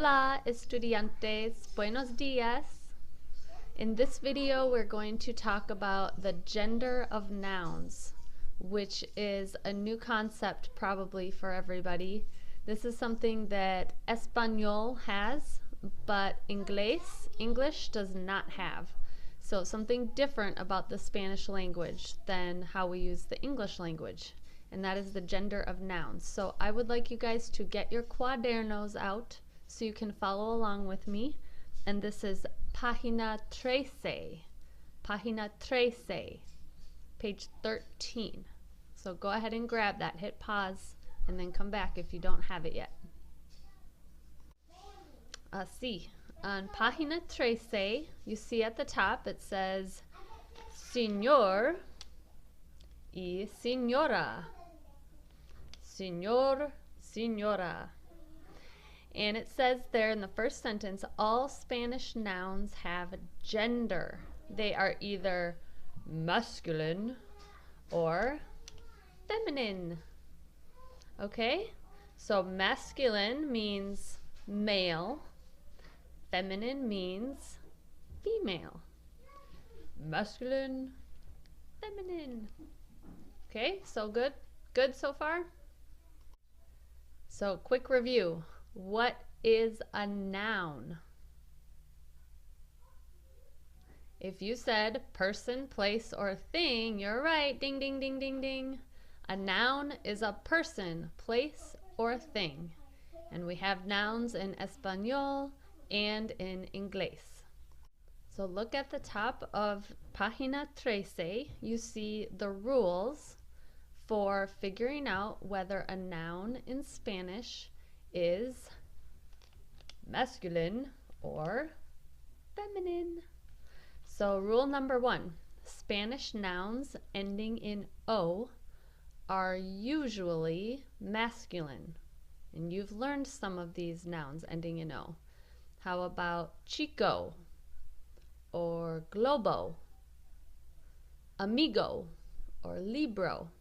Hola, estudiantes. Buenos dias. In this video, we're going to talk about the gender of nouns, which is a new concept probably for everybody. This is something that Espanol has, but English does not have. So something different about the Spanish language than how we use the English language, and that is the gender of nouns. So I would like you guys to get your cuadernos out so you can follow along with me. And this is Página 13, Página 13, page 13. So go ahead and grab that, hit pause, and then come back if you don't have it yet. Así, on Página 13, you see at the top it says Señor y Señora. Señor, Señora. And it says there in the first sentence, all Spanish nouns have gender. They are either masculine or feminine. Okay? So masculine means male. Feminine means female. Masculine, feminine. Okay, so good? Good so far? So quick review. What is a noun? If you said person, place, or thing, you're right. Ding, ding, ding, ding, ding. A noun is a person, place, or thing. And we have nouns in Espanol and in Inglés. So look at the top of Página 13. You see the rules for figuring out whether a noun in Spanish is masculine or feminine. So rule number 1, Spanish nouns ending in O are usually masculine. And you've learned some of these nouns ending in O. How about chico or globo, amigo or libro?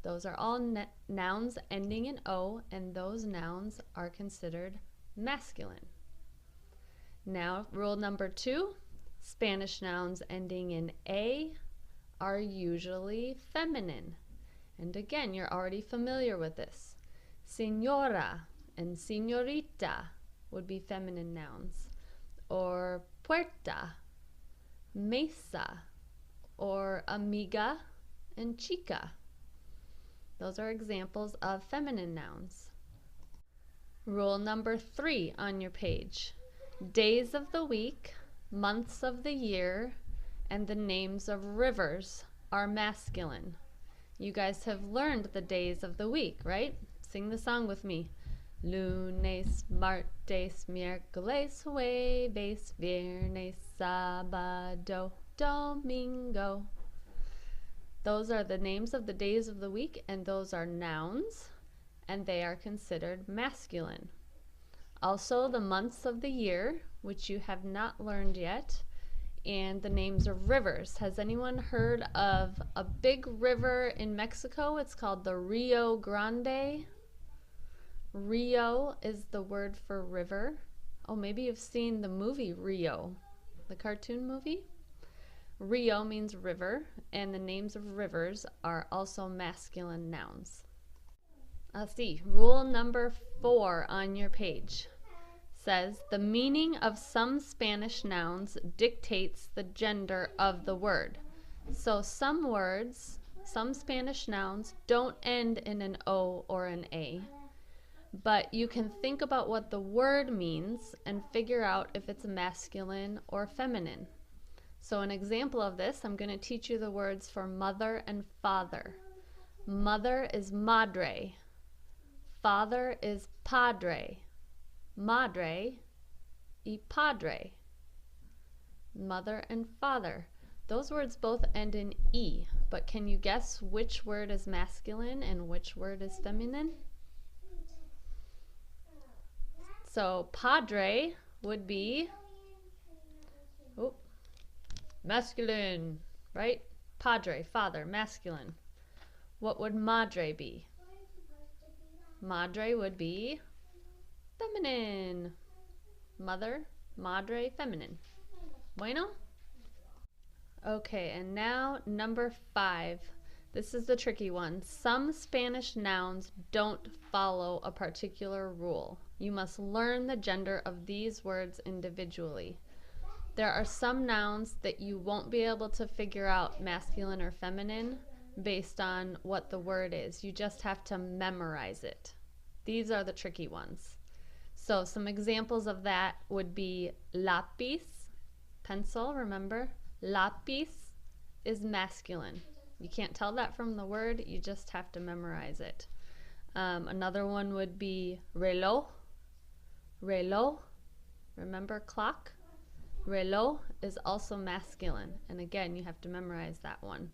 Those are all nouns ending in O, and those nouns are considered masculine. Now, rule number 2, Spanish nouns ending in A are usually feminine. And again, you're already familiar with this. Señora and señorita would be feminine nouns, or puerta, mesa, or amiga and chica. Those are examples of feminine nouns. Rule number 3 on your page. Days of the week, months of the year, and the names of rivers are masculine. You guys have learned the days of the week, right? Sing the song with me. Lunes, martes, miércoles, jueves, viernes, sábado, domingo. Those are the names of the days of the week, and those are nouns, and they are considered masculine. Also, the months of the year, which you have not learned yet, and the names of rivers. Has anyone heard of a big river in Mexico? It's called the Rio Grande. Rio is the word for river. Oh, maybe you've seen the movie Rio, the cartoon movie. Rio means river, and the names of rivers are also masculine nouns. See, rule number 4 on your page says the meaning of some Spanish nouns dictates the gender of the word. So some words, some Spanish nouns don't end in an O or an A, but you can think about what the word means and figure out if it's masculine or feminine. So an example of this, I'm going to teach you the words for mother and father. Mother is madre. Father is padre. Madre y padre. Mother and father. Those words both end in E, but can you guess which word is masculine and which word is feminine? So padre would be masculine, right? Padre, father, masculine. What would madre be? Madre would be feminine. mother, madre, feminine. Bueno? Okay, and now number 5. This is the tricky one. Some Spanish nouns don't follow a particular rule. You must learn the gender of these words individually. There are some nouns that you won't be able to figure out masculine or feminine based on what the word is. You just have to memorize it. These are the tricky ones. So some examples of that would be lápiz, pencil, remember? Lápiz is masculine. You can't tell that from the word, you just have to memorize it. Another one would be reloj. Reloj, remember clock? Reloj is also masculine, and again, you have to memorize that one.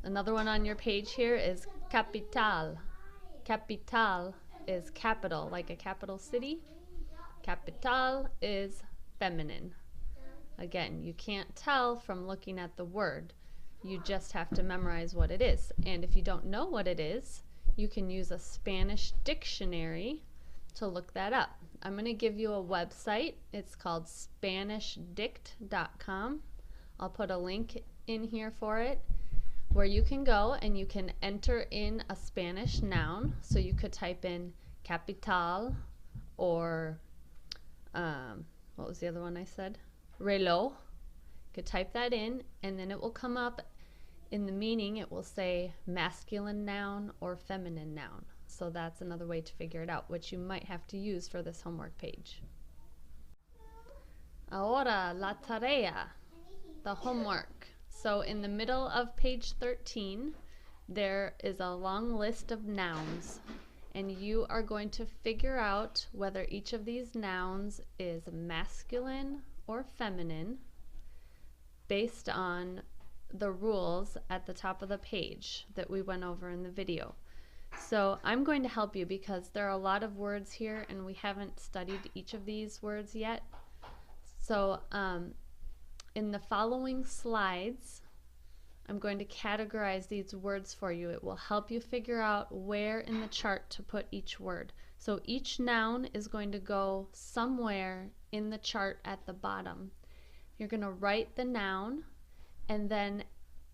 Another one on your page here is capital. Capital is capital, like a capital city. Capital is feminine. Again, you can't tell from looking at the word. You just have to memorize what it is. And if you don't know what it is, you can use a Spanish dictionary to look that up. I'm going to give you a website. It's called SpanishDict.com. I'll put a link in here for it where you can go and you can enter in a Spanish noun. So you could type in capital or what was the other one I said? Reloj. You could type that in and then it will come up in the meaning. It will say masculine noun or feminine noun. So that's another way to figure it out, which you might have to use for this homework page. Ahora la tarea, the homework. So in the middle of page 13, there is a long list of nouns, and you are going to figure out whether each of these nouns is masculine or feminine based on the rules at the top of the page that we went over in the video. So I'm going to help you because there are a lot of words here and we haven't studied each of these words yet. So in the following slides, I'm going to categorize these words for you. It will help you figure out where in the chart to put each word. So each noun is going to go somewhere in the chart at the bottom. You're going to write the noun, and then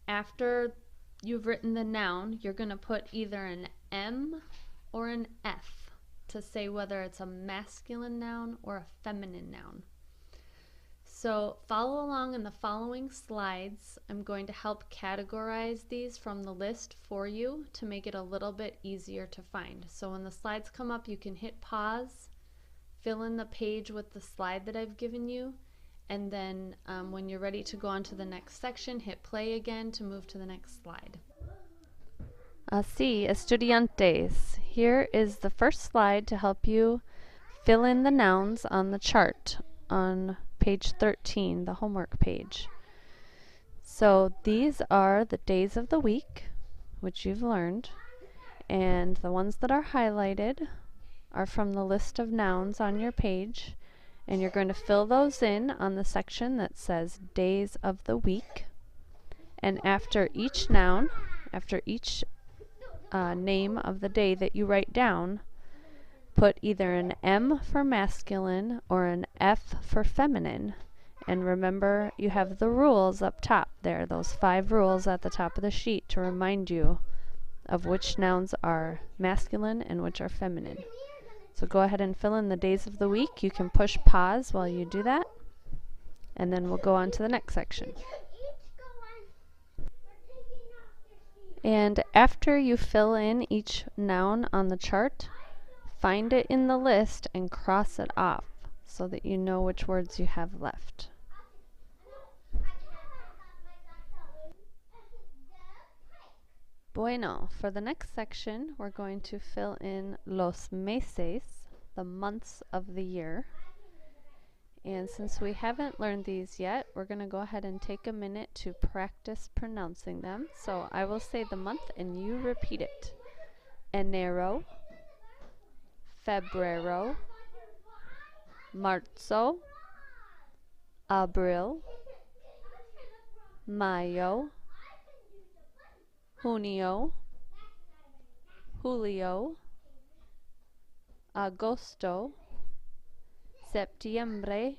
after you've written the noun, you're going to put either an M or an F to say whether it's a masculine noun or a feminine noun. So follow along in the following slides. I'm going to help categorize these from the list for you to make it a little bit easier to find. So when the slides come up, you can hit pause, fill in the page with the slide that I've given you, and then when you're ready to go on to the next section, hit play again to move to the next slide. Así, estudiantes, here is the first slide to help you fill in the nouns on the chart on page 13, the homework page. So these are the days of the week, which you've learned, and the ones that are highlighted are from the list of nouns on your page, and you're going to fill those in on the section that says days of the week. And after each noun, after each name of the day that you write down, put either an M for masculine or an F for feminine. And remember, you have the rules up top there, those 5 rules at the top of the sheet to remind you of which nouns are masculine and which are feminine. So go ahead and fill in the days of the week. You can push pause while you do that, and then we'll go on to the next section. And after you fill in each noun on the chart, find it in the list and cross it off so that you know which words you have left. Bueno, for the next section, we're going to fill in los meses, the months of the year. And since we haven't learned these yet, we're going to go ahead and take a minute to practice pronouncing them. So I will say the month and you repeat it. Enero, febrero, marzo, abril, mayo, junio, julio, agosto, septiembre,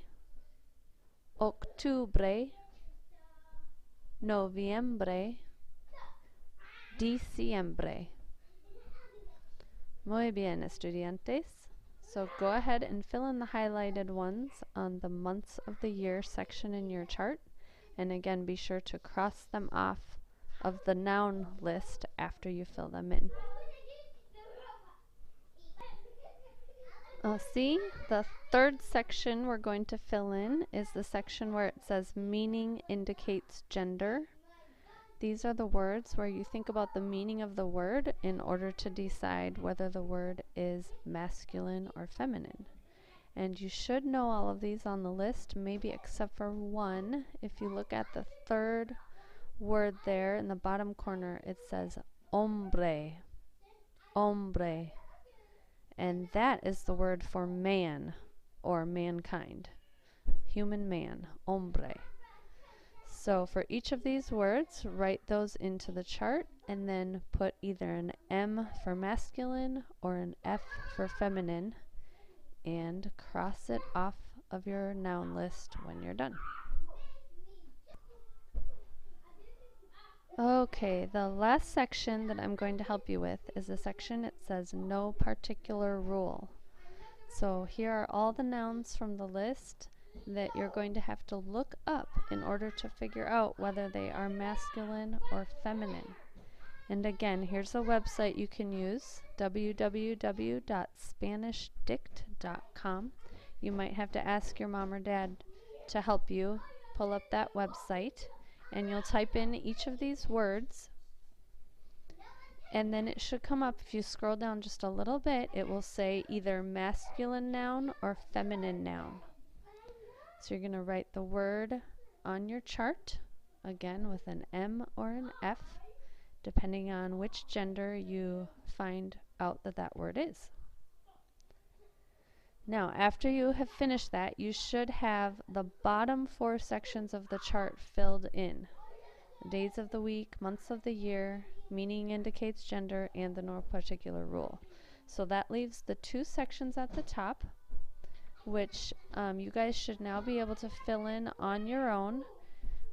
octubre, noviembre, diciembre. Muy bien, estudiantes. So go ahead and fill in the highlighted ones on the months of the year section in your chart. And again, be sure to cross them off of the noun list after you fill them in. See, the third section we're going to fill in is the section where it says meaning indicates gender. These are the words where you think about the meaning of the word in order to decide whether the word is masculine or feminine. And you should know all of these on the list, maybe except for one. If you look at the third word there in the bottom corner, it says hombre, hombre. And that is the word for man or mankind, human man, hombre. So for each of these words, write those into the chart and then put either an M for masculine or an F for feminine and cross it off of your noun list when you're done. Okay, the last section that I'm going to help you with is the section that says no particular rule. So here are all the nouns from the list that you're going to have to look up in order to figure out whether they are masculine or feminine. And again, here's a website you can use, www.spanishdict.com. You might have to ask your mom or dad to help you pull up that website, and you'll type in each of these words, and then it should come up. If you scroll down just a little bit, it will say either masculine noun or feminine noun. So you're going to write the word on your chart, again with an M or an F, depending on which gender you find out that that word is. Now, after you have finished that, you should have the bottom 4 sections of the chart filled in. Days of the week, months of the year, meaning indicates gender, and the no particular rule. So that leaves the 2 sections at the top, which you guys should now be able to fill in on your own.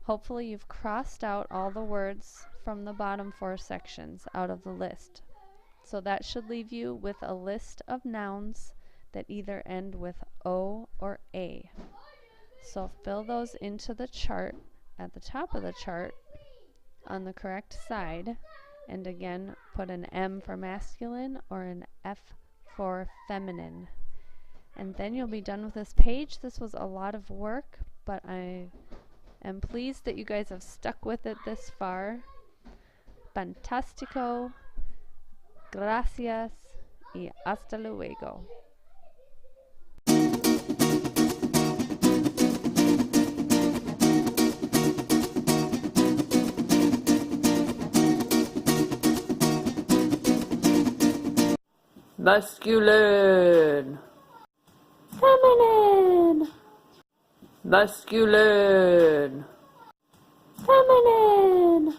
Hopefully you've crossed out all the words from the bottom 4 sections out of the list. So that should leave you with a list of nouns that either end with O or A. So fill those into the chart at the top of the chart on the correct side, and again put an M for masculine or an F for feminine. And then you'll be done with this page. This was a lot of work, but I am pleased that you guys have stuck with it this far. Fantástico, gracias y hasta luego. Masculine, feminine, masculine, feminine.